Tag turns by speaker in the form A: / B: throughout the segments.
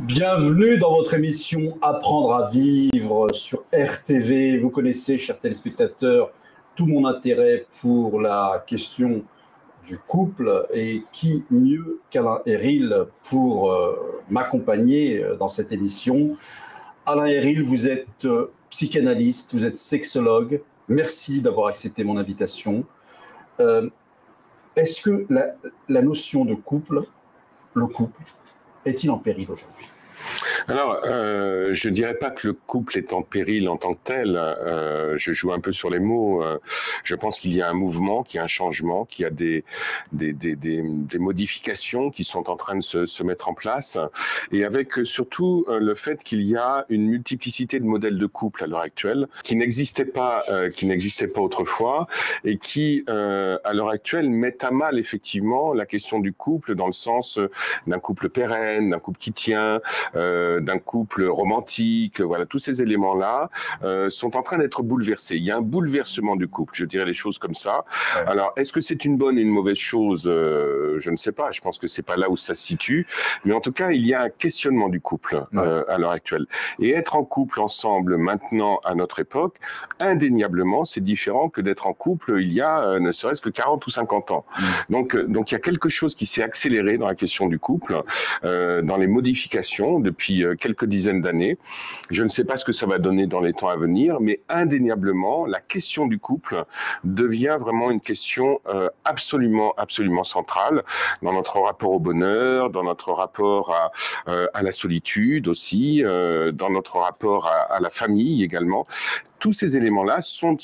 A: Bienvenue dans votre émission Apprendre à vivre sur RTV. Vous connaissez, chers téléspectateurs, tout mon intérêt pour la question du couple et qui mieux qu'Alain Héril pour m'accompagner dans cette émission. Alain Héril, vous êtes psychanalyste, vous êtes sexologue. Merci d'avoir accepté mon invitation. Est-ce que la notion de couple, le couple, est-il en péril aujourd'hui ?
B: Alors, je dirais pas que le couple est en péril en tant que tel. Je joue un peu sur les mots. Je pense qu'il y a un mouvement, qu'il y a un changement, qu'il y a des modifications qui sont en train de se mettre en place. Et avec surtout le fait qu'il y a une multiplicité de modèles de couple à l'heure actuelle qui n'existaient pas autrefois et qui, à l'heure actuelle, mettent à mal effectivement la question du couple dans le sens d'un couple pérenne, d'un couple qui tient, d'un couple romantique, voilà, tous ces éléments-là sont en train d'être bouleversés. Il y a un bouleversement du couple, je dirais les choses comme ça. Ouais. Alors, est-ce que c'est une bonne et une mauvaise chose ? Je ne sais pas, je pense que c'est pas là où ça se situe, mais en tout cas, il y a un questionnement du couple à l'heure actuelle. Et être en couple ensemble maintenant, à notre époque, indéniablement, c'est différent que d'être en couple il y a ne serait-ce que 40 ou 50 ans. Donc il y a quelque chose qui s'est accéléré dans la question du couple, dans les modifications depuis quelques dizaines d'années. Je ne sais pas ce que ça va donner dans les temps à venir, mais indéniablement, la question du couple devient vraiment une question absolument centrale dans notre rapport au bonheur, dans notre rapport à la solitude aussi, dans notre rapport à la famille également. Tous ces éléments-là sont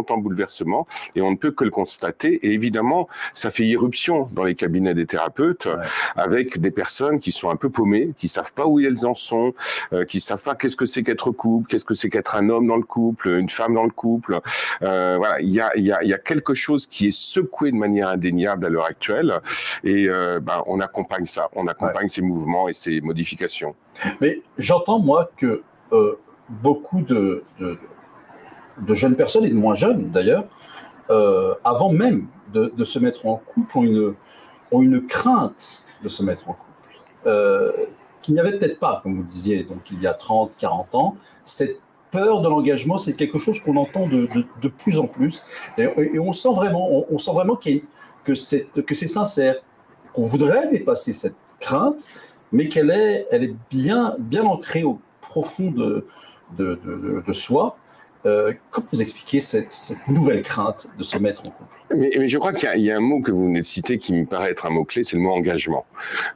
B: en bouleversement et on ne peut que le constater. Et évidemment, ça fait irruption dans les cabinets des thérapeutes avec des personnes qui sont un peu paumées, qui savent pas où elles en sont, qui savent pas qu'est-ce que c'est qu'être couple, qu'est-ce que c'est qu'être un homme dans le couple, une femme dans le couple. Voilà, il y a quelque chose qui est secoué de manière indéniable à l'heure actuelle et on accompagne ça, on accompagne ces mouvements et ces modifications.
A: Mais j'entends moi que beaucoup de jeunes personnes, et de moins jeunes d'ailleurs, avant même de se mettre en couple, ont une crainte de se mettre en couple, qu'il n'y avait peut-être pas, comme vous disiez, donc il y a 30, 40 ans. Cette peur de l'engagement, c'est quelque chose qu'on entend de plus en plus, et on sent vraiment, que c'est sincère, qu'on voudrait dépasser cette crainte, mais qu'elle est bien ancrée au profond de soi. Comment vous expliquez cette nouvelle crainte de se mettre en couple ?
B: Mais je crois qu'il y a un mot que vous venez de citer qui me paraît être un mot-clé, c'est le mot engagement.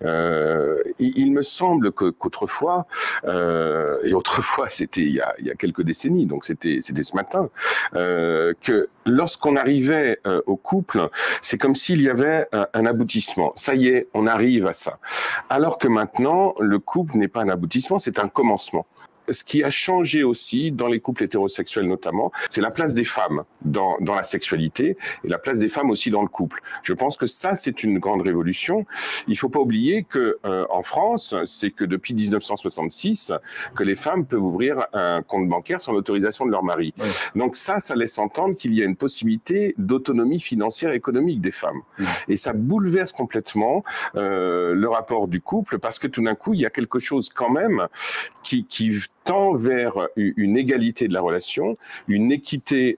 B: Il me semble qu'autrefois, et autrefois c'était il y a quelques décennies, donc c'était ce matin, que lorsqu'on arrivait au couple, c'est comme s'il y avait un aboutissement. Ça y est, on arrive à ça. Alors que maintenant, le couple n'est pas un aboutissement, c'est un commencement. Ce qui a changé aussi dans les couples hétérosexuels notamment, c'est la place des femmes dans la sexualité et la place des femmes aussi dans le couple. Je pense que ça, c'est une grande révolution. Il faut pas oublier que en France, c'est que depuis 1966 que les femmes peuvent ouvrir un compte bancaire sans l'autorisation de leur mari. Oui. Donc ça laisse entendre qu'il y a une possibilité d'autonomie financière et économique des femmes. Oui. Et ça bouleverse complètement le rapport du couple parce que tout d'un coup, il y a quelque chose quand même qui tend vers une égalité de la relation, une équité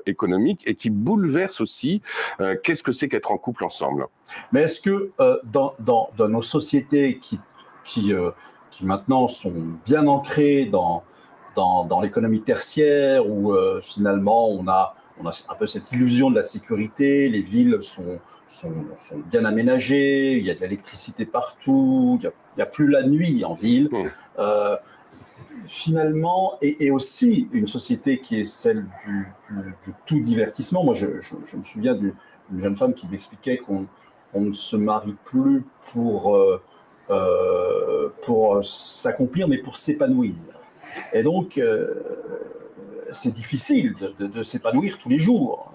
B: économique et qui bouleverse aussi qu'est-ce que c'est qu'être en couple ensemble.
A: Mais est-ce que dans nos sociétés qui maintenant sont bien ancrées dans l'économie tertiaire où finalement on a un peu cette illusion de la sécurité, les villes sont bien aménagées, il y a de l'électricité partout, il n'y a plus la nuit en ville. Finalement, et aussi une société qui est celle du tout divertissement. Moi, je me souviens d'une jeune femme qui m'expliquait qu'on ne se marie plus pour s'accomplir, mais pour s'épanouir. Et donc, c'est difficile de s'épanouir tous les jours.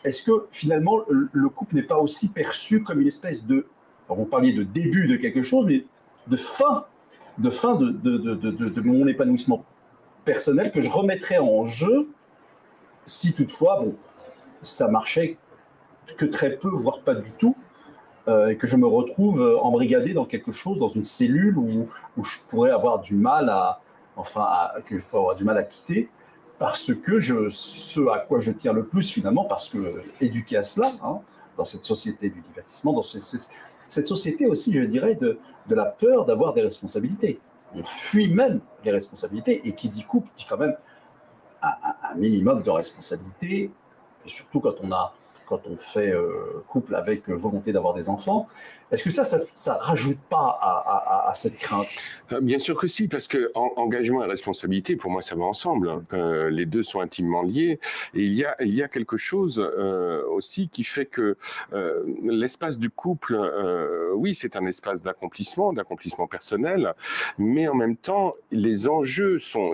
A: Est-ce que finalement, le couple n'est pas aussi perçu comme une espèce de... Alors, vous parliez de début de quelque chose, mais de fin de mon épanouissement personnel que je remettrais en jeu si toutefois, ça marchait que très peu, voire pas du tout, et que je me retrouve embrigadé dans quelque chose, dans une cellule où je pourrais avoir du mal que je pourrais avoir du mal à quitter, parce que ce à quoi je tiens le plus finalement, parce que éduqué à cela, hein, dans cette société du divertissement, dans cette société aussi, je dirais, de la peur d'avoir des responsabilités. On fuit même les responsabilités, et qui dit couple dit quand même un minimum de responsabilité, et surtout quand on fait couple avec volonté d'avoir des enfants. Est-ce que ça rajoute pas à cette crainte?
B: Bien sûr que si, parce que engagement et responsabilité, pour moi, ça va ensemble. Les deux sont intimement liés. Et il y a quelque chose aussi qui fait que l'espace du couple, oui, c'est un espace d'accomplissement personnel, mais en même temps, les enjeux sont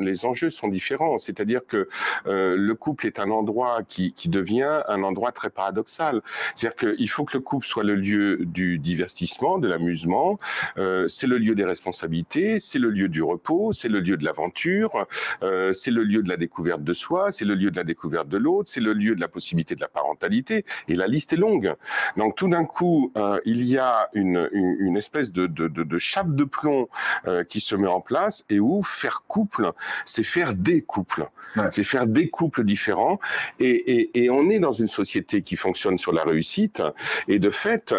B: différents. C'est-à-dire que le couple est un endroit qui devient un endroit très paradoxal. C'est-à-dire qu'il faut que le couple soit le lieu du divertissement, de l'amusement, c'est le lieu des responsabilités, c'est le lieu du repos, c'est le lieu de l'aventure, c'est le lieu de la découverte de soi, c'est le lieu de la découverte de l'autre, c'est le lieu de la possibilité de la parentalité, et la liste est longue. Donc tout d'un coup, il y a une espèce de chape de plomb qui se met en place, et où faire couple, c'est faire des couples. Ouais. C'est faire des couples différents, et on est dans une société qui fonctionne sur la réussite, et de fait,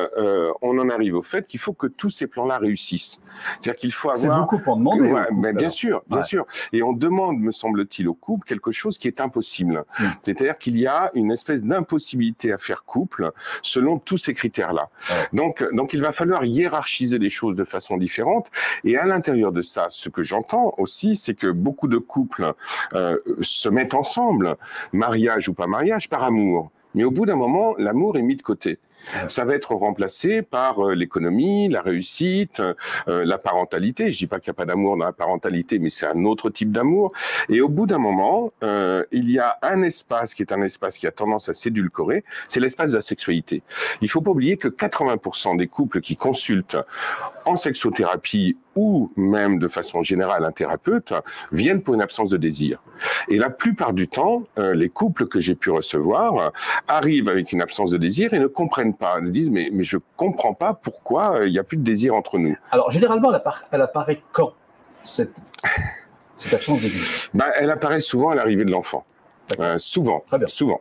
B: on en arrive au fait qu'il faut que tous ces plans-là réussissent. C'est-à-dire qu'il faut avoir...
A: C'est beaucoup pour demander.
B: Ouais, mais bien sûr. Et on demande, me semble-t-il, au couple quelque chose qui est impossible. C'est-à-dire qu'il y a une espèce d'impossibilité à faire couple selon tous ces critères-là. Ouais. Donc il va falloir hiérarchiser les choses de façon différente, et à l'intérieur de ça, ce que j'entends aussi, c'est que beaucoup de couples se mettent ensemble, mariage ou pas mariage, par amour. Mais au bout d'un moment, l'amour est mis de côté. Ça va être remplacé par l'économie, la réussite, la parentalité. Je dis pas qu'il n'y a pas d'amour dans la parentalité, mais c'est un autre type d'amour. Et au bout d'un moment, il y a un espace qui est un espace qui a tendance à s'édulcorer, c'est l'espace de la sexualité. Il faut pas oublier que 80% des couples qui consultent en sexothérapie ou même de façon générale un thérapeute viennent pour une absence de désir. Et la plupart du temps, les couples que j'ai pu recevoir arrivent avec une absence de désir et ne comprennent pas. Ils disent mais je comprends pas pourquoi il n'y a plus de désir entre nous.
A: Alors généralement, elle apparaît quand cette absence de désir?
B: Elle apparaît souvent à l'arrivée de l'enfant. Souvent,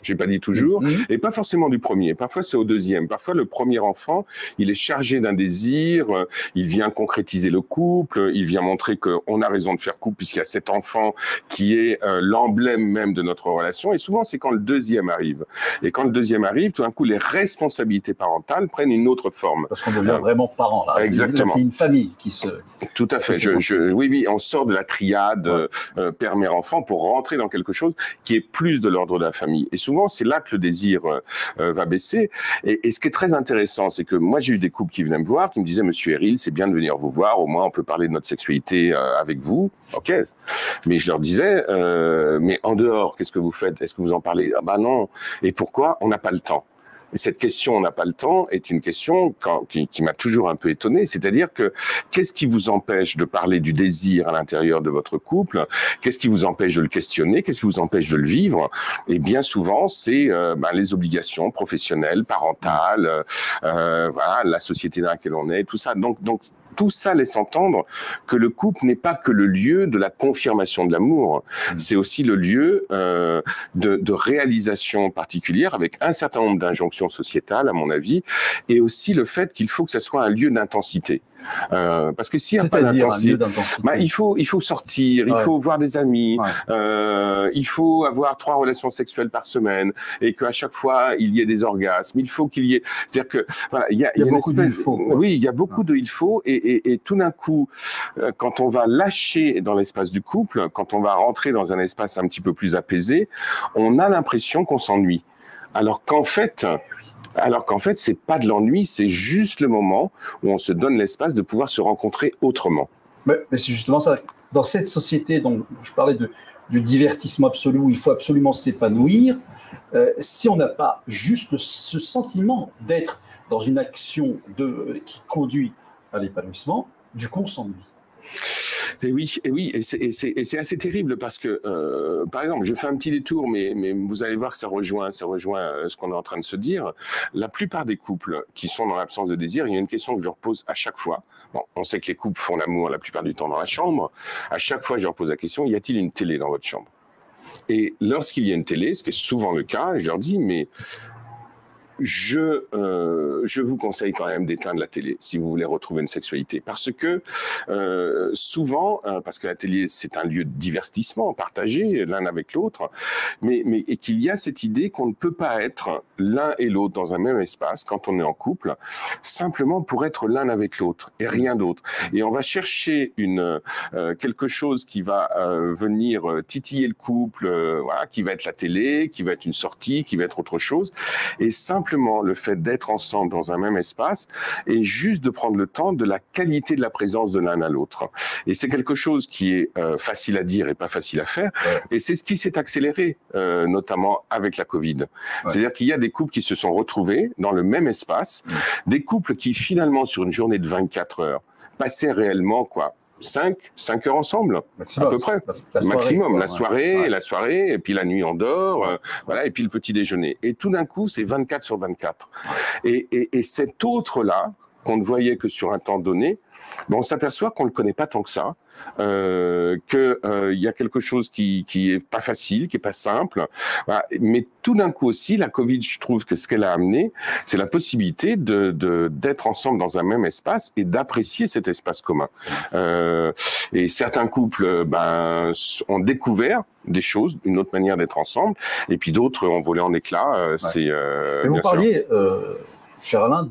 B: j'ai pas dit toujours, et pas forcément du premier, parfois c'est au deuxième, parfois le premier enfant, il est chargé d'un désir, il vient concrétiser le couple, il vient montrer qu'on a raison de faire couple puisqu'il y a cet enfant qui est l'emblème même de notre relation, et souvent c'est quand le deuxième arrive, et quand le deuxième arrive, tout d'un coup les responsabilités parentales prennent une autre forme.
A: Parce qu'on devient vraiment parent, là.
B: Exactement.
A: C'est une famille qui se...
B: Tout à fait, oui, on sort de la triade père, mère, enfant pour rentrer dans quelque chose qui est plus de l'ordre de la famille. Et souvent, c'est là que le désir va baisser. Et ce qui est très intéressant, c'est que moi, j'ai eu des couples qui venaient me voir, qui me disaient, Monsieur Héril, c'est bien de venir vous voir, au moins on peut parler de notre sexualité avec vous. Ok. Mais je leur disais, mais en dehors, qu'est-ce que vous faites? Est-ce que vous en parlez? Ah ben non. Et pourquoi? On n'a pas le temps. Et cette question, on n'a pas le temps, est une question qui m'a toujours un peu étonné. C'est-à-dire que qu'est-ce qui vous empêche de parler du désir à l'intérieur de votre couple? Qu'est-ce qui vous empêche de le questionner? Qu'est-ce qui vous empêche de le vivre? Et bien souvent, c'est les obligations professionnelles, parentales, voilà, la société dans laquelle on est, tout ça. Donc tout ça laisse entendre que le couple n'est pas que le lieu de la confirmation de l'amour, c'est aussi le lieu de réalisation particulière avec un certain nombre d'injonctions sociétales, à mon avis, et aussi le fait qu'il faut que ça soit un lieu d'intensité. Parce que s'il n'y a pas d'intensité, il faut sortir, il faut voir des amis, il faut avoir 3 relations sexuelles par semaine et qu'à chaque fois il y ait des orgasmes. Il faut qu'il y ait, c'est-à-dire que voilà, il y a une espèce, oui, il y a beaucoup de il faut et tout d'un coup, quand on va lâcher dans l'espace du couple, quand on va rentrer dans un espace un petit peu plus apaisé, on a l'impression qu'on s'ennuie, alors qu'en fait, c'est pas de l'ennui, c'est juste le moment où on se donne l'espace de pouvoir se rencontrer autrement.
A: Mais c'est justement ça. Dans cette société dont je parlais du divertissement absolu, où il faut absolument s'épanouir, si on n'a pas juste ce sentiment d'être dans une action qui conduit à l'épanouissement, du coup on s'ennuie.
B: Et c'est assez terrible parce que, par exemple, je fais un petit détour, mais vous allez voir que ça rejoint ce qu'on est en train de se dire. La plupart des couples qui sont dans l'absence de désir, il y a une question que je leur pose à chaque fois. Bon, on sait que les couples font l'amour la plupart du temps dans la chambre. À chaque fois, je leur pose la question, y a-t-il une télé dans votre chambre? Et lorsqu'il y a une télé, ce qui est souvent le cas, je leur dis, mais je vous conseille quand même d'éteindre la télé si vous voulez retrouver une sexualité. Parce que souvent, parce que la télé, c'est un lieu de divertissement partagé l'un avec l'autre, et qu'il y a cette idée qu'on ne peut pas être l'un et l'autre dans un même espace quand on est en couple, simplement pour être l'un avec l'autre et rien d'autre. Et on va chercher quelque chose qui va venir titiller le couple, voilà, qui va être la télé, qui va être une sortie, qui va être autre chose. Et simplement le fait d'être ensemble dans un même espace et juste de prendre le temps de la qualité de la présence de l'un à l'autre. Et c'est quelque chose qui est facile à dire et pas facile à faire. Ouais. Et c'est ce qui s'est accéléré, notamment avec la Covid. Ouais. C'est-à-dire qu'il y a des couples qui se sont retrouvés dans le même espace, des couples qui finalement, sur une journée de 24 heures, passaient réellement 5 heures ensemble, maximum, à peu près. Maximum. La soirée, et puis la nuit on dort, voilà, et puis le petit déjeuner. Et tout d'un coup, c'est 24 sur 24. Et cet autre-là, qu'on ne voyait que sur un temps donné, on s'aperçoit qu'on ne le connaît pas tant que ça, qu'il y a quelque chose qui est pas facile, qui est pas simple. Voilà. Mais tout d'un coup aussi, la Covid, je trouve que ce qu'elle a amené, c'est la possibilité d'être ensemble dans un même espace et d'apprécier cet espace commun. Et certains couples ont découvert des choses, une autre manière d'être ensemble, et puis d'autres ont volé en éclats.
A: Mais vous parliez, cher Alain,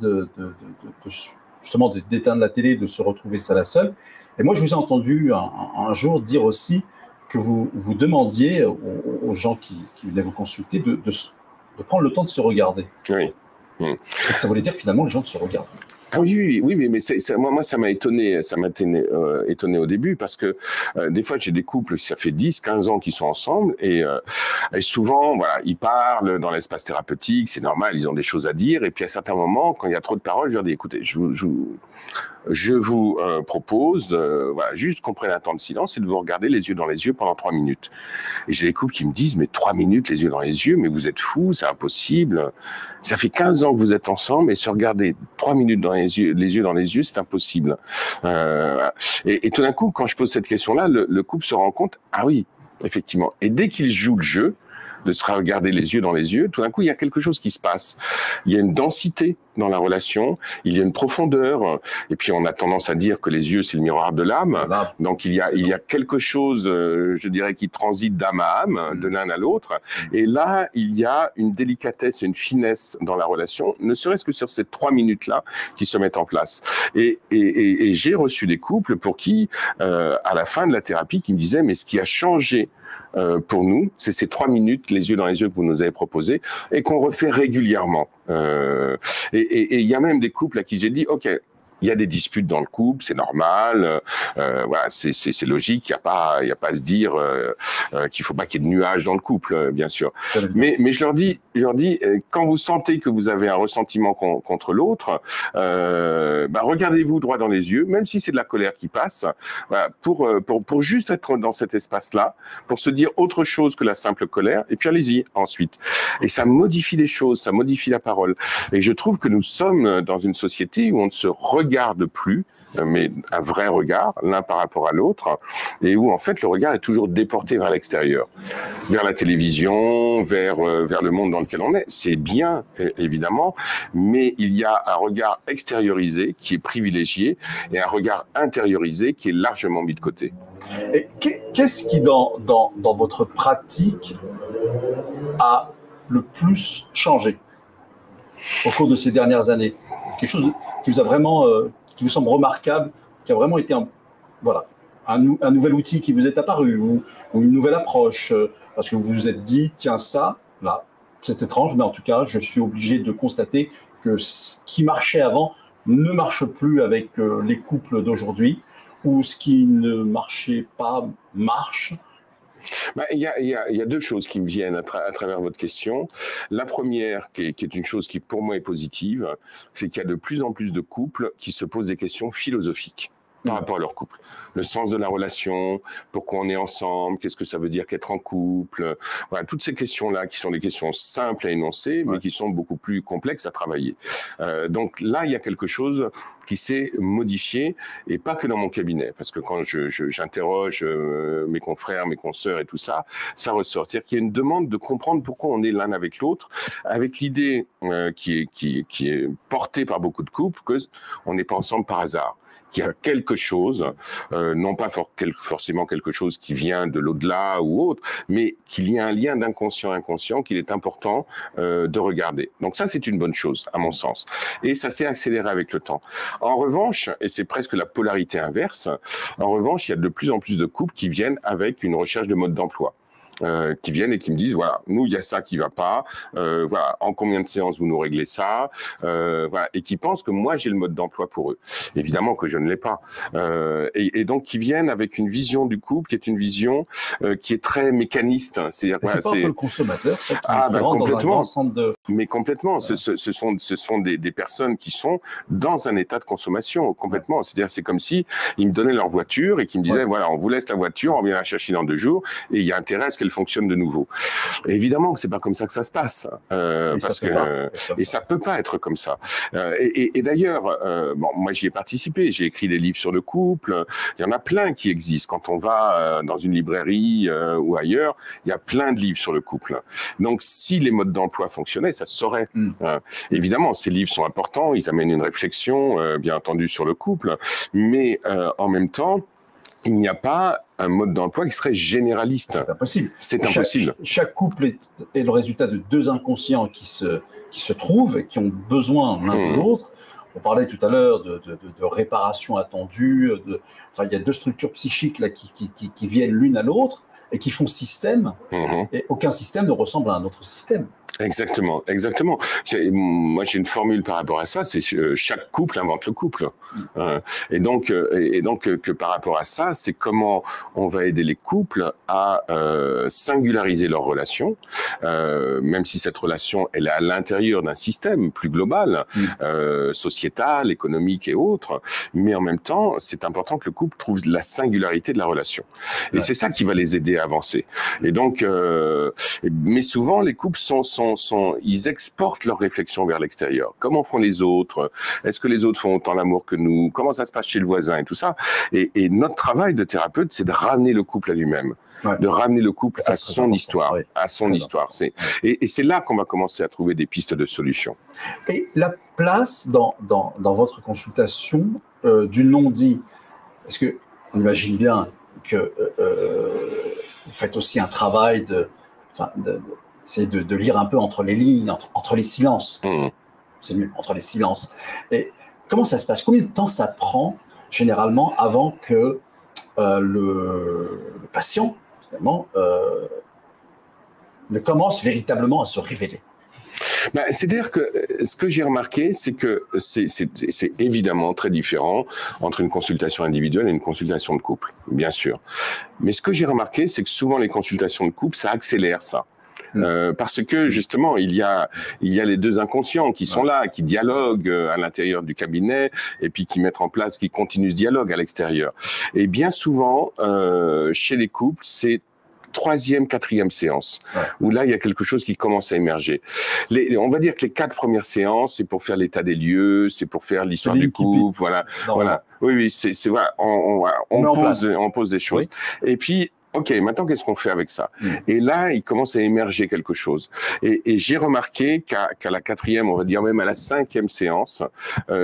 A: justement d'éteindre la télé, de se retrouver seul à seul. Et moi, je vous ai entendu un jour dire aussi que vous demandiez aux gens qui venaient vous consulter de prendre le temps de se regarder.
B: Oui.
A: Et ça voulait dire que finalement, les gens se regardent.
B: Ah oui, mais moi, ça m'a étonné au début parce que des fois, j'ai des couples, ça fait 10, 15 ans qu'ils sont ensemble et souvent, voilà, ils parlent dans l'espace thérapeutique, c'est normal, ils ont des choses à dire et puis à certains moments, quand il y a trop de paroles, je leur dis, écoutez, je vous propose voilà, juste qu'on prenne un temps de silence et de vous regarder les yeux dans les yeux pendant 3 minutes. Et j'ai des couples qui me disent, mais 3 minutes les yeux dans les yeux, mais vous êtes fous, c'est impossible. Ça fait 15 ans que vous êtes ensemble et se regarder 3 minutes dans les yeux dans les yeux, c'est impossible. Et tout d'un coup, quand je pose cette question-là, le couple se rend compte, ah oui, effectivement. Et dès qu'il joue le jeu, de se regarder les yeux dans les yeux, tout d'un coup, il y a quelque chose qui se passe. Il y a une densité dans la relation, il y a une profondeur, et puis on a tendance à dire que les yeux, c'est le miroir de l'âme, donc il y a quelque chose, je dirais, qui transite d'âme à âme, de l'un à l'autre, et là, il y a une délicatesse, une finesse dans la relation, ne serait-ce que sur ces 3 minutes-là qui se mettent en place. Et j'ai reçu des couples pour qui, à la fin de la thérapie, qui me disaient, mais ce qui a changé pour nous, c'est ces 3 minutes, les yeux dans les yeux que vous nous avez proposés et qu'on refait régulièrement. Et il y a même des couples à qui j'ai dit, OK, il y a des disputes dans le couple, c'est normal, voilà, c'est logique, il y a pas à se dire qu'il faut pas qu'il y ait de nuages dans le couple, bien sûr. Mais je leur dis, quand vous sentez que vous avez un ressentiment contre l'autre, regardez-vous droit dans les yeux, même si c'est de la colère qui passe, voilà, pour juste être dans cet espace-là, pour se dire autre chose que la simple colère, et puis allez-y ensuite. Et ça modifie les choses, ça modifie la parole. Et je trouve que nous sommes dans une société où on ne se regarde plus, mais un vrai regard, l'un par rapport à l'autre, et où en fait le regard est toujours déporté vers l'extérieur, vers la télévision, vers le monde dans lequel on est. C'est bien, évidemment, mais il y a un regard extériorisé qui est privilégié et un regard intériorisé qui est largement mis de côté.
A: Et qu'est-ce qui, dans votre pratique, a le plus changé au cours de ces dernières années? Quelque chose qui vous a vraiment, qui vous semble remarquable, qui a vraiment été un nouvel outil qui vous est apparu ou une nouvelle approche, parce que vous vous êtes dit, tiens, ça, là, c'est étrange, mais en tout cas, je suis obligé de constater que ce qui marchait avant ne marche plus avec les couples d'aujourd'hui, ou ce qui ne marchait pas marche.
B: Il y a 2 choses qui me viennent à travers votre question. La première, qui est une chose qui pour moi est positive, c'est qu'il y a de plus en plus de couples qui se posent des questions philosophiques. par rapport à leur couple. Le sens de la relation, pourquoi on est ensemble, qu'est-ce que ça veut dire qu'être en couple, voilà, toutes ces questions-là qui sont des questions simples à énoncer, mais qui sont beaucoup plus complexes à travailler. Donc là, il y a quelque chose qui s'est modifié, et pas que dans mon cabinet, parce que quand j'interroge mes confrères, mes consoeurs et tout ça, ça ressort. C'est-à-dire qu'il y a une demande de comprendre pourquoi on est l'un avec l'autre, avec l'idée qui est portée par beaucoup de couples qu'on n'est pas ensemble par hasard, qu'il y a quelque chose, non pas forcément quelque chose qui vient de l'au-delà ou autre, mais qu'il y a un lien d'inconscient-inconscient qu'il est important de regarder. Donc ça, c'est une bonne chose, à mon sens. Et ça s'est accéléré avec le temps. En revanche, et c'est presque la polarité inverse, en revanche, il y a de plus en plus de couples qui viennent avec une recherche de mode d'emploi. Qui viennent et qui me disent, voilà, nous, il y a ça qui va pas, voilà, en combien de séances vous nous réglez ça, voilà, et qui pensent que moi, j'ai le mode d'emploi pour eux. Évidemment que je ne l'ai pas. Et donc, qui viennent avec une vision du couple qui est une vision qui est très mécaniste.
A: C'est-à-dire, voilà, c'est pas un peu le consommateur, ça, qui rentre
B: complètement.
A: Dans un centre de...
B: Mais complètement. Voilà. Ce sont des personnes qui sont dans un état de consommation, complètement. Ouais. C'est-à-dire, c'est comme si ils me donnaient leur voiture et qu'ils me disaient, voilà, on vous laisse la voiture, on vient la chercher dans 2 jours, et il y a intérêt à ce qu'elle fonctionne de nouveau. Et évidemment que c'est pas comme ça que ça se passe, parce que ça peut pas être comme ça. Et d'ailleurs, bon, moi j'y ai participé, j'ai écrit des livres sur le couple. Il y en a plein qui existent. Quand on va dans une librairie ou ailleurs, il y a plein de livres sur le couple. Donc, si les modes d'emploi fonctionnaient, ça se saurait. Évidemment, ces livres sont importants, ils amènent une réflexion, bien entendu, sur le couple, mais en même temps, il n'y a pas un mode d'emploi qui serait généraliste.
A: C'est impossible.
B: C'est impossible.
A: Chaque couple est le résultat de 2 inconscients qui se trouvent et qui ont besoin l'un de l'autre. On parlait tout à l'heure de réparation attendue. Enfin, il y a 2 structures psychiques là, qui viennent l'une à l'autre et qui font système. Et aucun système ne ressemble à un autre système.
B: Exactement, exactement. Moi, j'ai une formule par rapport à ça, c'est chaque couple invente le couple. Et donc que par rapport à ça, c'est comment on va aider les couples à singulariser leur relation, même si cette relation elle est à l'intérieur d'un système plus global, sociétal, économique et autres. Mais en même temps, c'est important que le couple trouve la singularité de la relation. Et c'est ça qui va les aider à avancer. Et donc, mais souvent, les couples ils exportent leurs réflexions vers l'extérieur. Comment font les autres? Est-ce que les autres font autant l'amour que nous? Comment ça se passe chez le voisin et tout ça? Et notre travail de thérapeute, c'est de ramener le couple à lui-même. De ramener le couple à son histoire, à son histoire. Et c'est là qu'on va commencer à trouver des pistes de solutions.
A: Et la place dans votre consultation du non-dit, parce que on imagine bien que vous faites aussi un travail c'est de lire un peu entre les lignes, entre les silences. C'est mieux, entre les silences. Et comment ça se passe? Combien de temps ça prend, généralement, avant que le patient, finalement, ne commence véritablement à se révéler?
B: C'est-à-dire que ce que j'ai remarqué, c'est que c'est évidemment très différent entre une consultation individuelle et une consultation de couple, bien sûr. Mais ce que j'ai remarqué, c'est que souvent les consultations de couple, ça accélère ça. Parce que justement, il y a les 2 inconscients qui sont là, qui dialoguent à l'intérieur du cabinet et puis qui mettent en place, qui continuent ce dialogue à l'extérieur. Et bien souvent, chez les couples, c'est 3e, 4e séance, où là, il y a quelque chose qui commence à émerger. On va dire que les 4 premières séances, c'est pour faire l'état des lieux, c'est pour faire l'histoire du couple, voilà. Oui, voilà, on pose des choses. Et puis, OK, maintenant, qu'est-ce qu'on fait avec ça? Et là, il commence à émerger quelque chose. Et j'ai remarqué qu'à la 4e, on va dire même à la 5e séance,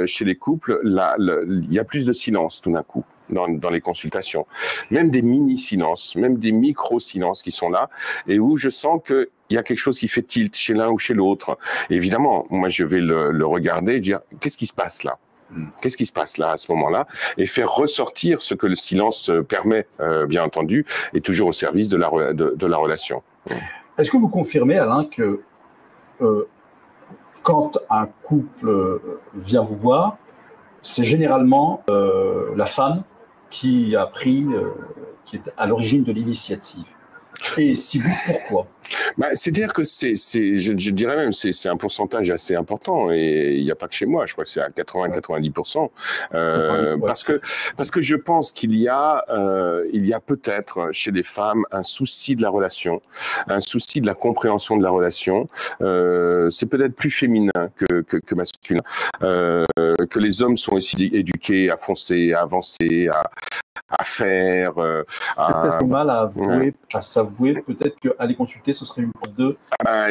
B: chez les couples, il y a plus de silence tout d'un coup. Dans les consultations, même des mini-silences, même des micro-silences qui sont là, et où je sens qu'il y a quelque chose qui fait tilt chez l'un ou chez l'autre. Évidemment, moi je vais le regarder et dire, qu'est-ce qui se passe là? Qu'est-ce qui se passe là, à ce moment-là? Et faire ressortir ce que le silence permet, bien entendu, et toujours au service de la relation.
A: Est-ce que vous confirmez, Alain, que quand un couple vient vous voir, c'est généralement la femme qui est à l'origine de l'initiative? Et si oui, pourquoi?
B: C'est-à-dire que je dirais même, c'est un pourcentage assez important, et il n'y a pas que chez moi, je crois que c'est à 80-90%, parce que je pense qu'il y a peut-être chez les femmes un souci de la relation, un souci de la compréhension de la relation. C'est peut-être plus féminin que masculin, que les hommes sont aussi éduqués à foncer, à avancer, à faire.
A: Peut-être mal à avouer, à s'avouer, peut-être qu'aller consulter, ce serait une preuve de.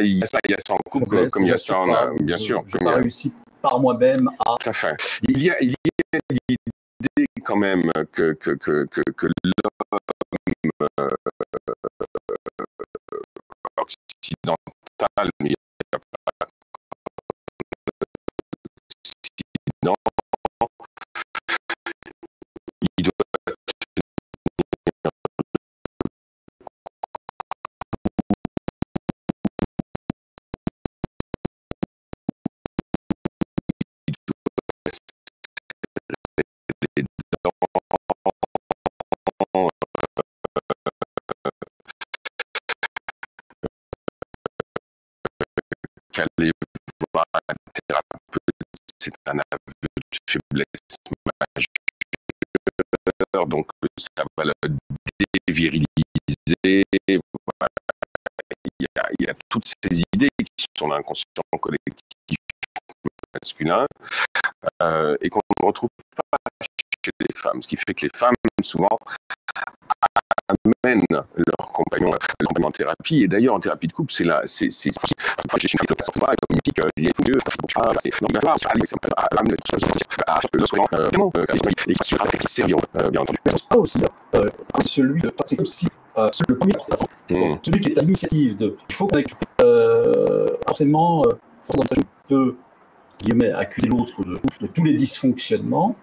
B: Il y a ça en couple, comme il y a ça bien sûr.
A: Je n'ai pas réussi par moi-même à.
B: Tout à fait. Il y a l'idée quand même que l'homme occidental, mais il n'y a pas d'Occident, il doit qu'aller voir un thérapeute, c'est un aveu de faiblesse majeure, donc ça va le déviriliser. Voilà. Il y a toutes ces idées qui sont dans l'inconscient collectif masculin et qu'on ne retrouve pas chez les femmes, ce qui fait que les femmes, souvent, amènent leur compagnon en thérapie. Et d'ailleurs, en thérapie de couple, c'est là, c'est parfois j'ai une fille pas mythique, il est fou Dieu, c'est non, bien bien entendu.
A: Ça aussi, c'est comme si le premier celui qui est à l'initiative de, il faut qu'on ait forcément, peut guillemets accuser l'autre de tous les dysfonctionnements,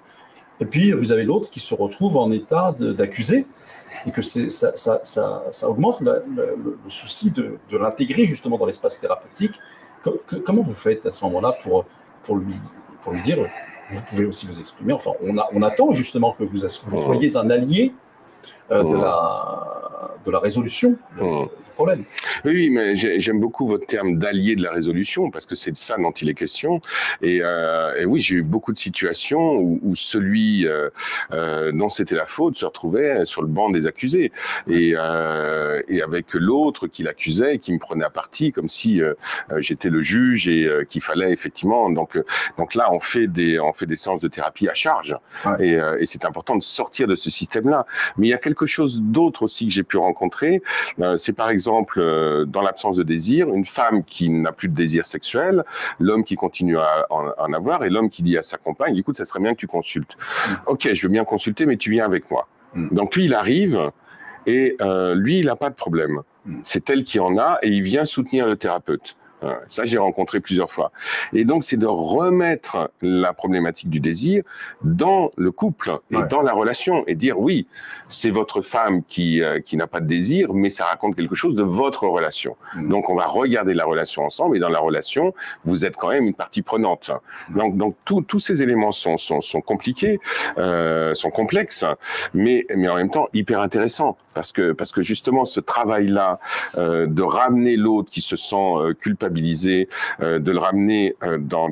A: et puis vous avez l'autre qui se retrouve en état d'accuser. Et que ça augmente le souci de l'intégrer justement dans l'espace thérapeutique. Comment vous faites à ce moment-là pour lui dire, vous pouvez aussi vous exprimer, enfin on attend justement que vous soyez un allié de la résolution du problème.
B: Oui, mais j'aime beaucoup votre terme d'allié de la résolution, parce que c'est de ça dont il est question. Et oui, j'ai eu beaucoup de situations où celui dont c'était la faute se retrouvait sur le banc des accusés. Et avec l'autre qui l'accusait, qui me prenait à partie, comme si j'étais le juge et qu'il fallait effectivement... Donc là, on fait des séances de thérapie à charge. Ouais. Et c'est important de sortir de ce système-là. Mais il y a quelque chose d'autre aussi que j'ai pu rencontrer. C'est par exemple, dans l'absence de désir, une femme qui n'a plus de désir sexuel, l'homme qui continue à en avoir, et l'homme qui dit à sa compagne, écoute, ça serait bien que tu consultes. Ok, je veux bien consulter, mais tu viens avec moi. Donc lui, il arrive, et lui, il n'a pas de problème. C'est elle qui en a, et il vient soutenir le thérapeute. Ça, j'ai rencontré plusieurs fois. Et donc, c'est de remettre la problématique du désir dans le couple et dans la relation, et dire, oui, c'est votre femme qui n'a pas de désir, mais ça raconte quelque chose de votre relation. Donc, on va regarder la relation ensemble, et dans la relation, vous êtes quand même une partie prenante. Donc tous ces éléments sont compliqués, sont complexes, mais en même temps hyper intéressants, parce que justement, ce travail-là de ramener l'autre qui se sent culpabilisé, de le ramener dans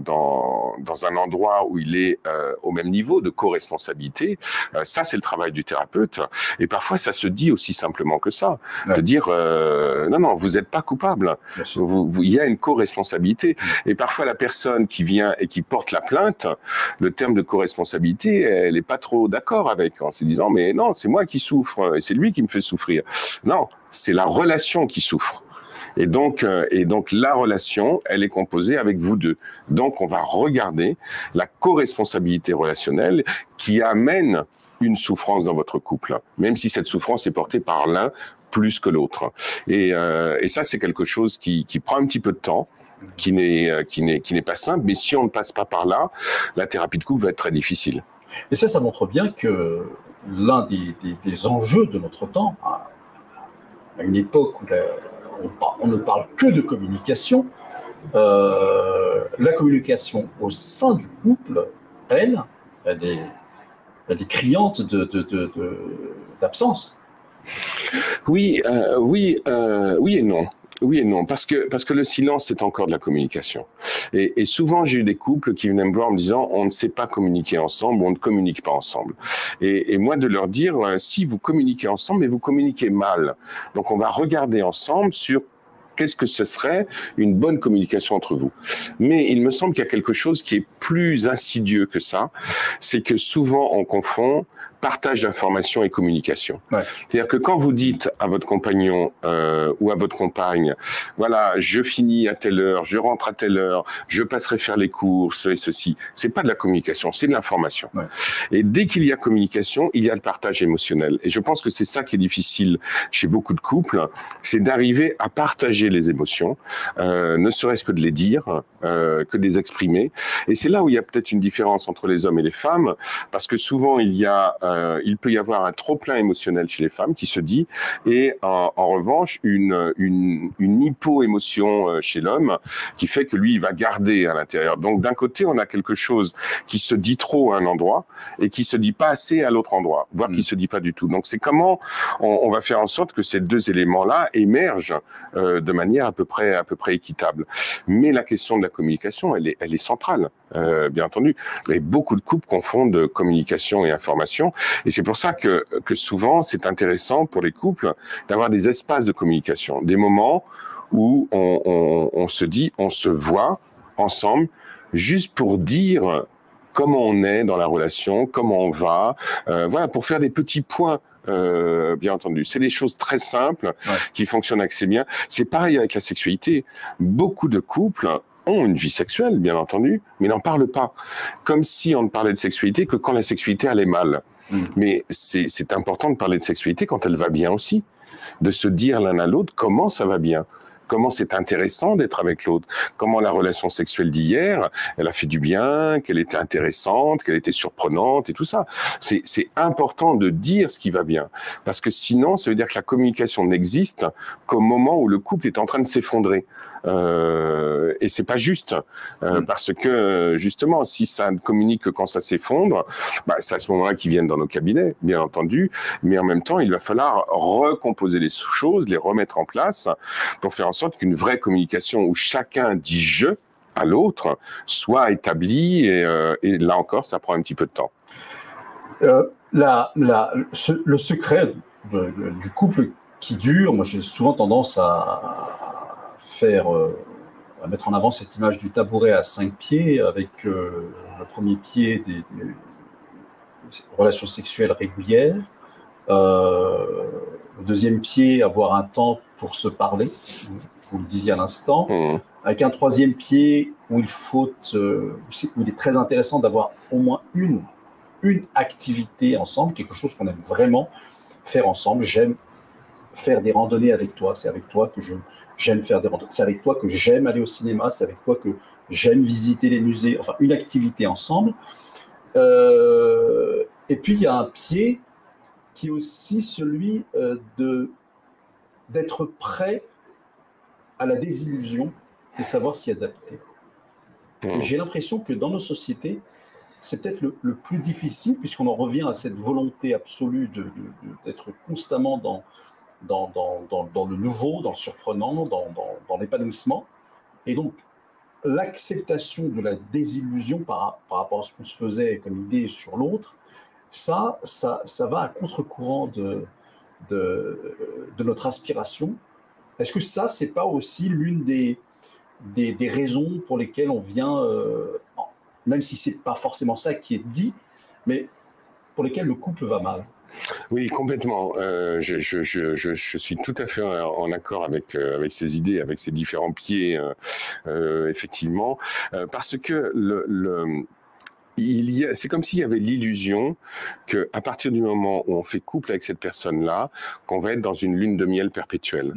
B: un endroit où il est au même niveau de co-responsabilité, ça c'est le travail du thérapeute. Et parfois ça se dit aussi simplement que ça, de dire non, vous n'êtes pas coupable, il y a une co-responsabilité. Et parfois la personne qui vient et qui porte la plainte, le terme de co-responsabilité, elle n'est pas trop d'accord avec, en se disant mais non, c'est moi qui souffre et c'est lui qui me fait souffrir. Non, c'est la relation qui souffre. Et donc la relation, elle est composée avec vous deux. Donc, on va regarder la co-responsabilité relationnelle qui amène une souffrance dans votre couple, même si cette souffrance est portée par l'un plus que l'autre. Et ça, c'est quelque chose qui prend un petit peu de temps, qui n'est pas simple, mais si on ne passe pas par là, la thérapie de couple va être très difficile.
A: Et ça montre bien que l'un des enjeux de notre temps, à une époque où on ne parle que de communication. La communication au sein du couple, elle est criante d'absence.
B: Oui et non. Oui et non, parce que le silence, c'est encore de la communication. Et souvent, j'ai eu des couples qui venaient me voir en me disant, on ne sait pas communiquer ensemble, on ne communique pas ensemble. Et moi, de leur dire, si vous communiquez ensemble, mais vous communiquez mal. Donc, on va regarder ensemble sur qu'est-ce que ce serait une bonne communication entre vous. Mais il me semble qu'il y a quelque chose qui est plus insidieux que ça, c'est que souvent, on confond partage d'informations et communication. Ouais. C'est-à-dire que quand vous dites à votre compagnon ou à votre compagne, voilà, je finis à telle heure, je rentre à telle heure, je passerai faire les courses et ceci, c'est pas de la communication, c'est de l'information. Ouais. Et dès qu'il y a communication, il y a le partage émotionnel. Et je pense que c'est ça qui est difficile chez beaucoup de couples, c'est d'arriver à partager les émotions, ne serait-ce que de les dire, que de les exprimer. Et c'est là où il y a peut-être une différence entre les hommes et les femmes, parce que souvent il peut y avoir un trop-plein émotionnel chez les femmes qui se dit, et en revanche, une hypo-émotion chez l'homme qui fait que lui, il va garder à l'intérieur. Donc, d'un côté, on a quelque chose qui se dit trop à un endroit et qui se dit pas assez à l'autre endroit, voire qui se dit pas du tout. Donc, c'est comment on va faire en sorte que ces deux éléments-là émergent de manière à peu près équitable. Mais la question de la communication, elle est centrale. Bien entendu, mais beaucoup de couples confondent communication et information, et c'est pour ça que souvent c'est intéressant pour les couples d'avoir des espaces de communication, des moments où on se dit, on se voit ensemble, juste pour dire comment on est dans la relation, comment on va, voilà, pour faire des petits points. Bien entendu, c'est des choses très simples qui fonctionnent assez bien. C'est pareil avec la sexualité. Beaucoup de couples ont une vie sexuelle, bien entendu, mais n'en parlent pas. Comme si on ne parlait de sexualité que quand la sexualité allait mal. Mais c'est important de parler de sexualité quand elle va bien aussi. De se dire l'un à l'autre comment ça va bien. Comment c'est intéressant d'être avec l'autre, comment la relation sexuelle d'hier, elle a fait du bien, qu'elle était intéressante, qu'elle était surprenante et tout ça. C'est important de dire ce qui va bien, parce que sinon, ça veut dire que la communication n'existe qu'au moment où le couple est en train de s'effondrer. Et c'est pas juste, parce que justement, si ça ne communique que quand ça s'effondre, bah, c'est à ce moment-là qu'ils viennent dans nos cabinets, bien entendu, mais en même temps, il va falloir recomposer les choses, les remettre en place pour faire en sorte qu'une vraie communication où chacun dit je à l'autre soit établie, et là encore, ça prend un petit peu de temps.
A: Le secret du couple qui dure, moi j'ai souvent tendance à mettre en avant cette image du tabouret à 5 pieds, avec le premier pied des relations sexuelles régulières, le deuxième pied, avoir un temps pour se parler, vous le disiez à l'instant, avec un troisième pied où où il est très intéressant d'avoir au moins une activité ensemble, quelque chose qu'on aime vraiment faire ensemble. J'aime faire des randonnées avec toi, c'est avec toi que j'aime faire des randonnées, c'est avec toi que j'aime aller au cinéma, c'est avec toi que j'aime visiter les musées, enfin une activité ensemble. Et puis il y a un pied qui est aussi celui d'être prêt à la désillusion et savoir s'y adapter. Et j'ai l'impression que dans nos sociétés, c'est peut-être le plus difficile, puisqu'on en revient à cette volonté absolue d'être constamment dans le nouveau, dans le surprenant, dans l'épanouissement. Et donc, l'acceptation de la désillusion par rapport à ce qu'on se faisait comme idée sur l'autre, ça va à contre-courant de notre aspiration. Est-ce que ça, c'est pas aussi l'une des raisons pour lesquelles on vient, même si c'est pas forcément ça qui est dit, mais pour lesquelles le couple va mal?
B: Oui, complètement. Je suis tout à fait en accord avec ces idées, avec ces différents pieds, effectivement, parce que c'est comme s'il y avait l'illusion qu'à partir du moment où on fait couple avec cette personne-là, qu'on va être dans une lune de miel perpétuelle.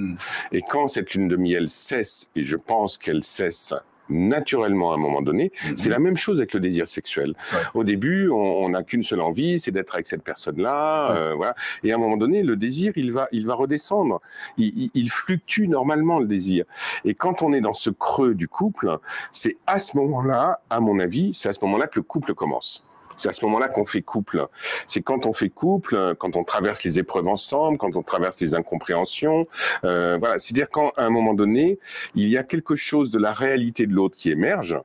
B: Et quand cette lune de miel cesse, et je pense qu'elle cesse naturellement à un moment donné, c'est la même chose avec le désir sexuel. Au début, on n'a qu'une seule envie, c'est d'être avec cette personne-là, voilà. Et à un moment donné, le désir, il va redescendre. Il fluctue normalement, le désir. Et quand on est dans ce creux du couple, c'est à ce moment-là, à mon avis, c'est à ce moment-là que le couple commence. C'est à ce moment-là qu'on fait couple. C'est quand on fait couple, quand on traverse les épreuves ensemble, quand on traverse les incompréhensions. Voilà, c'est-à-dire qu'à un moment donné, il y a quelque chose de la réalité de l'autre qui émerge.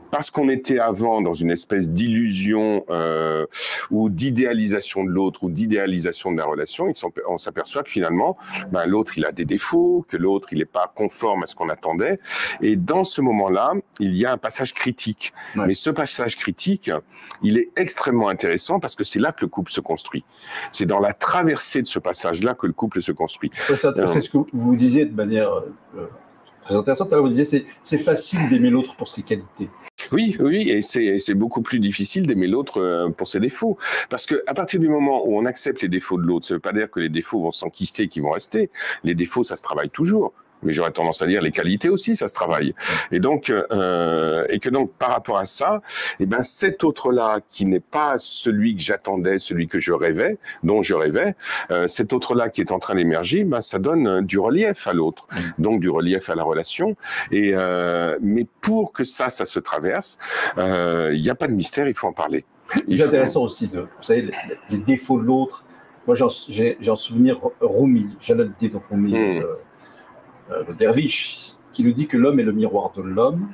B: Parce qu'on était avant dans une espèce d'illusion ou d'idéalisation de l'autre ou d'idéalisation de la relation, on s'aperçoit que finalement, l'autre, il a des défauts, que l'autre, il n'est pas conforme à ce qu'on attendait. Et dans ce moment-là, il y a un passage critique. Ouais. Mais ce passage critique, il est extrêmement intéressant parce que c'est là que le couple se construit. C'est dans la traversée de ce passage-là que le couple se construit.
A: C'est ce que vous disiez de manière très intéressante. Alors vous disiez, c'est facile d'aimer l'autre pour ses qualités.
B: Oui, et c'est beaucoup plus difficile d'aimer l'autre pour ses défauts. Parce qu'à partir du moment où on accepte les défauts de l'autre, ça ne veut pas dire que les défauts vont s'enquister et qu'ils vont rester. Les défauts, ça se travaille toujours. Mais j'aurais tendance à dire les qualités aussi, ça se travaille. Et donc, par rapport à ça, cet autre-là qui n'est pas celui que j'attendais, celui que je rêvais, dont je rêvais, cet autre-là qui est en train d'émerger, ça donne du relief à l'autre, donc du relief à la relation. Et mais pour que ça se traverse, il n'y a pas de mystère, il faut en parler.
A: C'est intéressant aussi vous savez, les défauts de l'autre. Moi, j'ai en souvenir Rumi, Jalaluddin Rumi. Le derviche, qui nous dit que l'homme est le miroir de l'homme,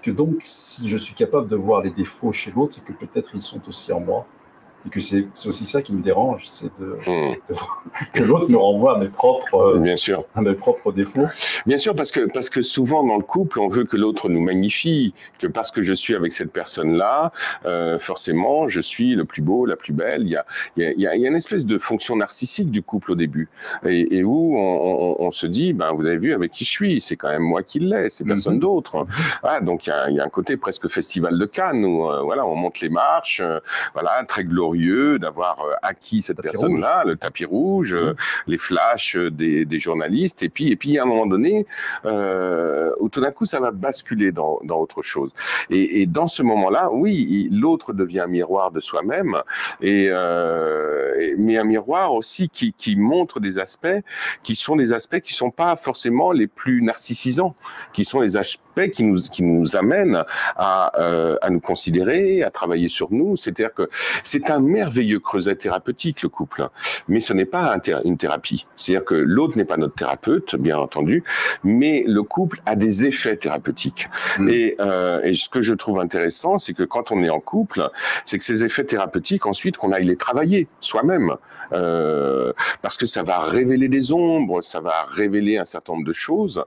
A: que donc si je suis capable de voir les défauts chez l'autre, c'est que peut-être ils sont aussi en moi, et que c'est aussi ça qui me dérange, c'est que l'autre me renvoie à mes propres,
B: Bien sûr.
A: À mes propres défauts.
B: Bien sûr, parce que souvent dans le couple, on veut que l'autre nous magnifie, que parce que je suis avec cette personne-là, forcément, je suis le plus beau, la plus belle. Il y a une espèce de fonction narcissique du couple au début, et où on se dit, vous avez vu avec qui je suis, c'est quand même moi qui l'ai, c'est personne d'autre. Voilà, donc il y a un côté presque festival de Cannes où voilà, on monte les marches, voilà, très glorieux d'avoir acquis cette personne-là, le tapis rouge, les flashs des journalistes, et puis il y a un moment donné où tout d'un coup ça va basculer dans autre chose. Et dans ce moment-là, oui, l'autre devient un miroir de soi-même, mais un miroir aussi qui montre des aspects qui sont pas forcément les plus narcissisants, qui sont les aspects qui nous amènent à nous considérer, à travailler sur nous. C'est-à-dire que c'est un merveilleux creuset thérapeutique, le couple, mais ce n'est pas une thérapie. C'est-à-dire que l'autre n'est pas notre thérapeute, bien entendu, mais le couple a des effets thérapeutiques. Et ce que je trouve intéressant, c'est que quand on est en couple, c'est que ces effets thérapeutiques, ensuite, qu'on aille les travailler soi-même, parce que ça va révéler des ombres, ça va révéler un certain nombre de choses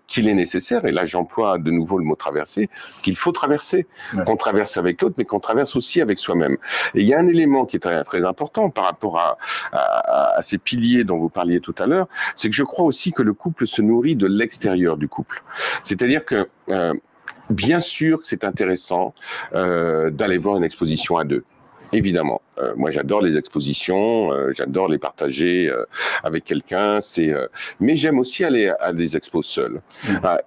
B: qu'il est nécessaire, et là j'emploie de nouveau le mot traverser, qu'il faut traverser, qu'on traverse avec l'autre, mais qu'on traverse aussi avec soi-même. Et il y a un élément qui est très, très important par rapport à ces piliers dont vous parliez tout à l'heure, c'est que je crois aussi que le couple se nourrit de l'extérieur du couple. C'est-à-dire que bien sûr que c'est intéressant d'aller voir une exposition à deux. Évidemment, moi j'adore les expositions, j'adore les partager avec quelqu'un. Mais j'aime aussi aller à des expos seuls.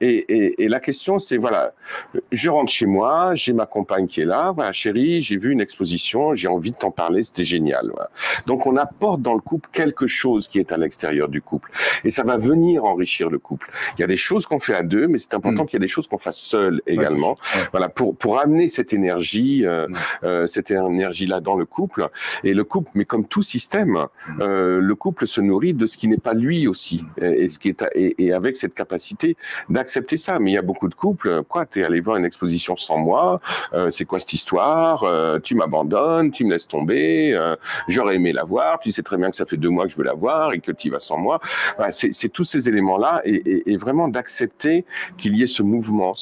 B: Et la question, c'est voilà, je rentre chez moi, j'ai ma compagne qui est là. Voilà, chérie, j'ai vu une exposition, j'ai envie de t'en parler, c'était génial. Voilà. Donc on apporte dans le couple quelque chose qui est à l'extérieur du couple, et ça va venir enrichir le couple. Il y a des choses qu'on fait à deux, mais c'est important qu'il y ait des choses qu'on fasse seul également. Voilà, pour amener cette énergie, là dans le couple. Et le couple, mais comme tout système, le couple se nourrit de ce qui n'est pas lui aussi, et avec cette capacité d'accepter ça. Mais il y a beaucoup de couples, t'es allé voir une exposition sans moi, c'est quoi cette histoire, tu m'abandonnes, tu me laisses tomber, j'aurais aimé la voir, tu sais très bien que ça fait 2 mois que je veux la voir et que tu y vas sans moi. Voilà, c'est tous ces éléments-là, et vraiment d'accepter qu'il y ait ce mouvement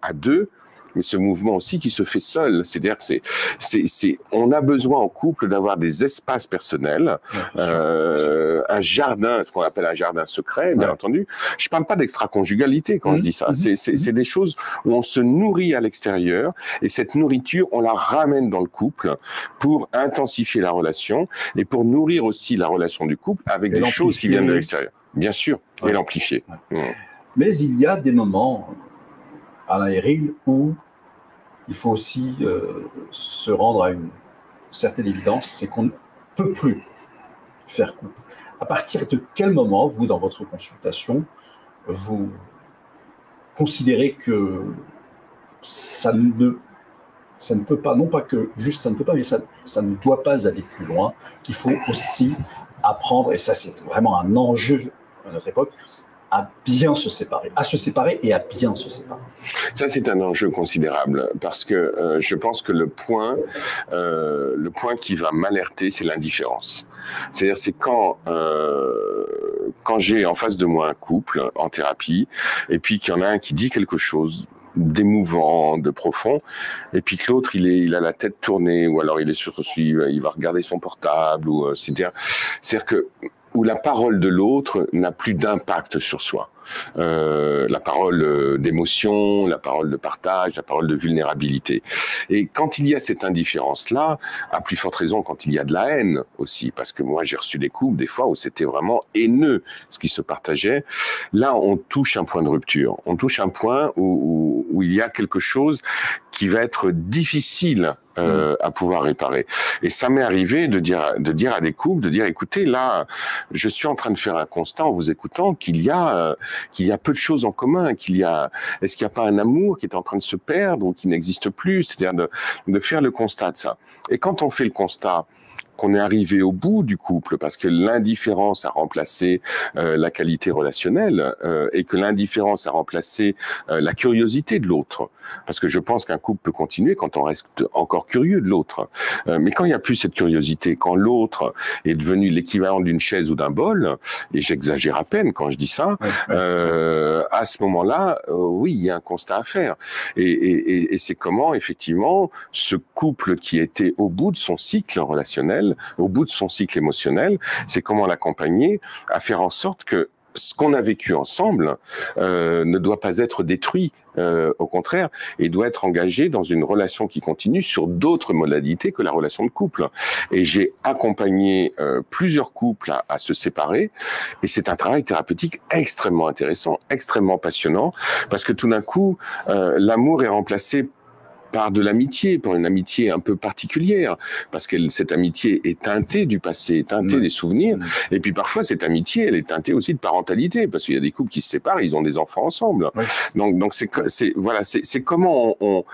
B: à deux, mais ce mouvement aussi qui se fait seul. C'est-à-dire que on a besoin en couple d'avoir des espaces personnels, un jardin, ce qu'on appelle un jardin secret, bien entendu. Je parle pas d'extra-conjugalité quand je dis ça. C'est des choses où on se nourrit à l'extérieur, et cette nourriture, on la ramène dans le couple pour intensifier la relation et pour nourrir aussi la relation du couple avec des choses qui viennent de l'extérieur. Bien sûr, et l'amplifier.
A: Mais il y a des moments, Alain Héril, où il faut aussi se rendre à une certaine évidence, c'est qu'on ne peut plus faire couple. À partir de quel moment, vous, dans votre consultation, vous considérez que ça ça ne peut pas, non pas que juste ça ne peut pas, mais ça ne doit pas aller plus loin, qu'il faut aussi apprendre, et ça c'est vraiment un enjeu à notre époque, à bien se séparer, à se séparer et à bien se séparer.
B: Ça, c'est un enjeu considérable parce que je pense que le point qui va m'alerter, c'est l'indifférence. C'est-à-dire, c'est quand j'ai en face de moi un couple en thérapie et puis qu'il y en a un qui dit quelque chose d'émouvant, de profond, et puis que l'autre, il a la tête tournée, ou alors il va regarder son portable, ou c'est-à-dire que où la parole de l'autre n'a plus d'impact sur soi. La parole d'émotion, la parole de partage, la parole de vulnérabilité. Et quand il y a cette indifférence-là, à plus forte raison quand il y a de la haine aussi, parce que moi j'ai reçu des couples des fois où c'était vraiment haineux ce qui se partageait, là on touche un point de rupture, on touche un point où il y a quelque chose qui va être difficile à pouvoir réparer. Et ça m'est arrivé de dire à des couples, de dire écoutez, là, je suis en train de faire un constat en vous écoutant qu'il y a peu de choses en commun, est-ce qu'il n'y a pas un amour qui est en train de se perdre ou qui n'existe plus, c'est-à-dire de faire le constat de ça. Et quand on fait le constat qu'on est arrivé au bout du couple parce que l'indifférence a remplacé la qualité relationnelle et que l'indifférence a remplacé la curiosité de l'autre. Parce que je pense qu'un couple peut continuer quand on reste encore curieux de l'autre. Mais quand il n'y a plus cette curiosité, quand l'autre est devenu l'équivalent d'une chaise ou d'un bol, et j'exagère à peine quand je dis ça, à ce moment-là, oui, il y a un constat à faire. Et c'est comment, effectivement, ce couple qui était au bout de son cycle relationnel, au bout de son cycle émotionnel, c'est comment l'accompagner à faire en sorte que ce qu'on a vécu ensemble ne doit pas être détruit, au contraire, et doit être engagé dans une relation qui continue sur d'autres modalités que la relation de couple. Et j'ai accompagné plusieurs couples à se séparer, et c'est un travail thérapeutique extrêmement intéressant, extrêmement passionnant, parce que tout d'un coup, l'amour est remplacé par de l'amitié, par une amitié un peu particulière, parce que cette amitié est teintée du passé, teintée des souvenirs, et puis parfois cette amitié, elle est teintée aussi de parentalité, parce qu'il y a des couples qui se séparent, ils ont des enfants ensemble. Donc c'est comment on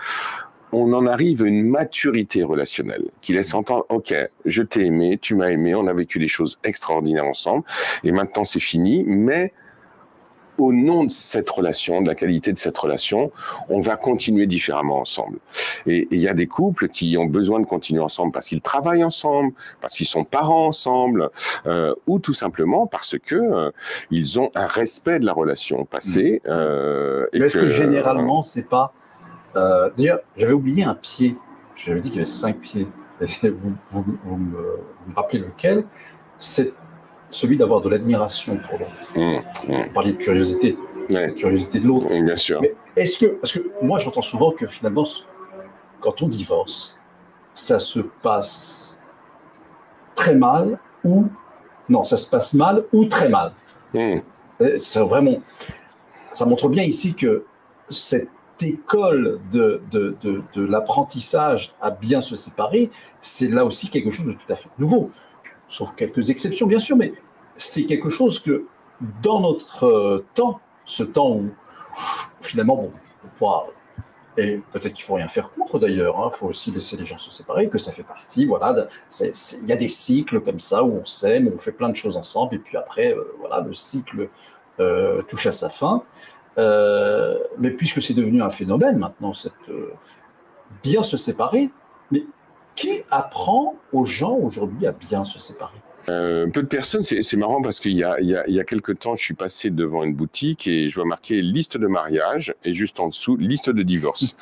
B: en arrive à une maturité relationnelle qui laisse entendre, ok, je t'ai aimé, tu m'as aimé, on a vécu des choses extraordinaires ensemble, et maintenant c'est fini, mais au nom de cette relation, de la qualité de cette relation, on va continuer différemment ensemble. Et il y a des couples qui ont besoin de continuer ensemble parce qu'ils travaillent ensemble, parce qu'ils sont parents ensemble, ou tout simplement parce que ils ont un respect de la relation passée.
A: Mais est-ce que généralement, c'est pas... D'ailleurs, j'avais oublié un pied. J'avais dit qu'il y avait 5 pieds. Vous me rappelez lequel? C'est celui d'avoir de l'admiration pour l'autre. Vous parliez de curiosité, la curiosité de l'autre.
B: Bien sûr.
A: Mais parce que moi, j'entends souvent que finalement, quand on divorce, ça se passe très mal ou... Non, ça se passe mal ou très mal. C'est vraiment... Ça montre bien ici que cette école de l'apprentissage à bien se séparer, c'est là aussi quelque chose de tout à fait nouveau. Sauf quelques exceptions, bien sûr, mais c'est quelque chose que, dans notre temps, ce temps où, finalement, bon, et peut-être qu'il ne faut rien faire contre, d'ailleurs, il faut aussi laisser les gens se séparer, que ça fait partie, voilà, il y a des cycles comme ça, où on s'aime, où on fait plein de choses ensemble, et puis après, voilà, le cycle touche à sa fin. Mais puisque c'est devenu un phénomène, maintenant, bien se séparer, mais qui apprend aux gens aujourd'hui à bien se séparer?
B: Peu de personnes, c'est marrant parce qu'il y a quelque temps, je suis passé devant une boutique et je vois marqué liste de mariage et juste en dessous, liste de divorce.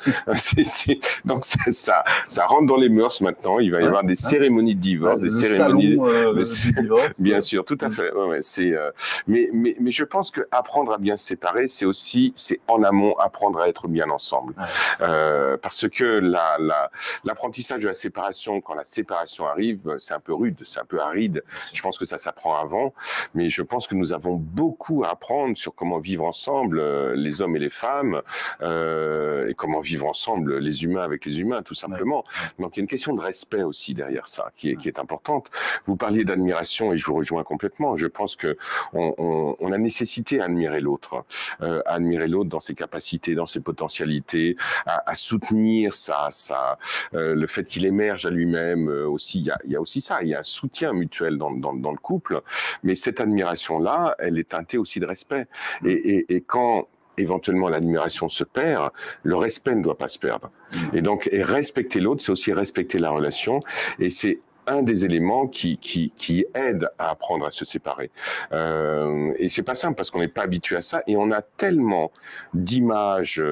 B: Donc ça rentre dans les mœurs maintenant. Il va y avoir des cérémonies de divorce, des cérémonies
A: de divorce.
B: Bien sûr, tout à fait. Mais je pense que apprendre à bien se séparer, c'est en amont apprendre à être bien ensemble. Parce que l'apprentissage de la séparation, quand la séparation arrive, c'est un peu rude, c'est un peu aride. Je pense que ça s'apprend avant, mais je pense que nous avons beaucoup à apprendre sur comment vivre ensemble, les hommes et les femmes, et comment vivre ensemble les humains avec les humains, tout simplement. Donc il y a une question de respect aussi derrière ça, qui est importante. Vous parliez d'admiration, et je vous rejoins complètement. Je pense que on a nécessité à admirer l'autre, dans ses capacités, dans ses potentialités, à soutenir le fait qu'il émerge à lui-même aussi. Il y a aussi ça, il y a un soutien mutuel dans le couple, mais cette admiration-là, elle est teintée aussi de respect. Et quand éventuellement l'admiration se perd, le respect ne doit pas se perdre. Et donc, respecter l'autre, c'est aussi respecter la relation, et c'est un des éléments qui aide à apprendre à se séparer. Et c'est pas simple parce qu'on n'est pas habitué à ça, et on a tellement d'images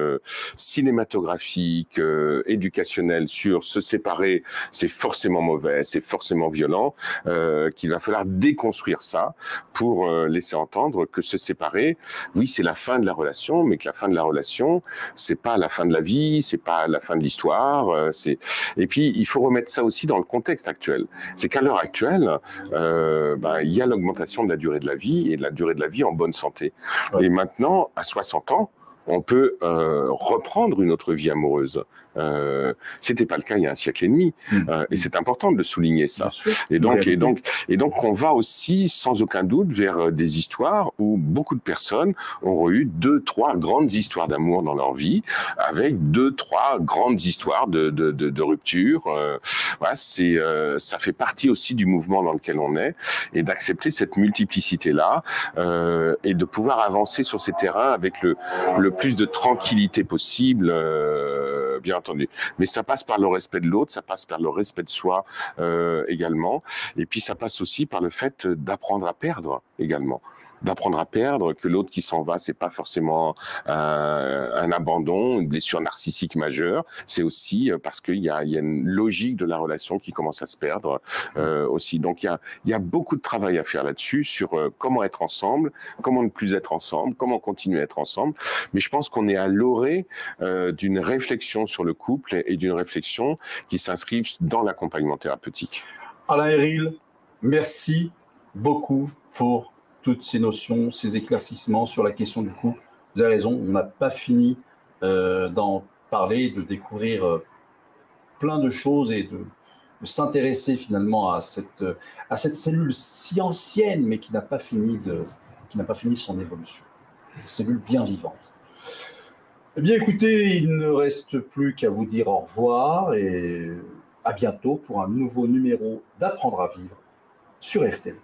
B: cinématographiques, éducationnelles sur se séparer, c'est forcément mauvais, c'est forcément violent, qu'il va falloir déconstruire ça pour laisser entendre que se séparer, oui, c'est la fin de la relation, mais que la fin de la relation, c'est pas la fin de la vie, c'est pas la fin de l'histoire. Et puis il faut remettre ça aussi dans le contexte actuel. C'est qu'à l'heure actuelle, il y a l'augmentation de la durée de la vie, et de la durée de la vie en bonne santé. Ouais. Et maintenant, à 60 ans, on peut reprendre une autre vie amoureuse. C'était pas le cas il y a un siècle et demi, et c'est important de souligner ça. Et donc on va aussi sans aucun doute vers des histoires où beaucoup de personnes auront eu 2-3 grandes histoires d'amour dans leur vie, avec 2-3 grandes histoires de rupture. Voilà, ça fait partie aussi du mouvement dans lequel on est, et d'accepter cette multiplicité-là, et de pouvoir avancer sur ces terrains avec le plus de tranquillité possible, bien entendu. Mais ça passe par le respect de l'autre, ça passe par le respect de soi également, et puis ça passe aussi par le fait d'apprendre à perdre également. D'apprendre à perdre, que l'autre qui s'en va, c'est pas forcément un abandon, une blessure narcissique majeure, c'est aussi parce qu'il y a une logique de la relation qui commence à se perdre aussi. Donc il y a beaucoup de travail à faire là-dessus, sur comment être ensemble, comment ne plus être ensemble, comment continuer à être ensemble. Mais je pense qu'on est à l'orée d'une réflexion sur le couple, et d'une réflexion qui s'inscrive dans l'accompagnement thérapeutique.
A: Alain Héril, merci beaucoup pour toutes ces notions, ces éclaircissements sur la question du couple. Vous avez raison, on n'a pas fini d'en parler, de découvrir plein de choses, et de s'intéresser finalement à cette cellule si ancienne, mais qui n'a pas fini son évolution. Une cellule bien vivante. Eh bien écoutez, il ne reste plus qu'à vous dire au revoir, et à bientôt pour un nouveau numéro d'Apprendre à vivre sur RTL.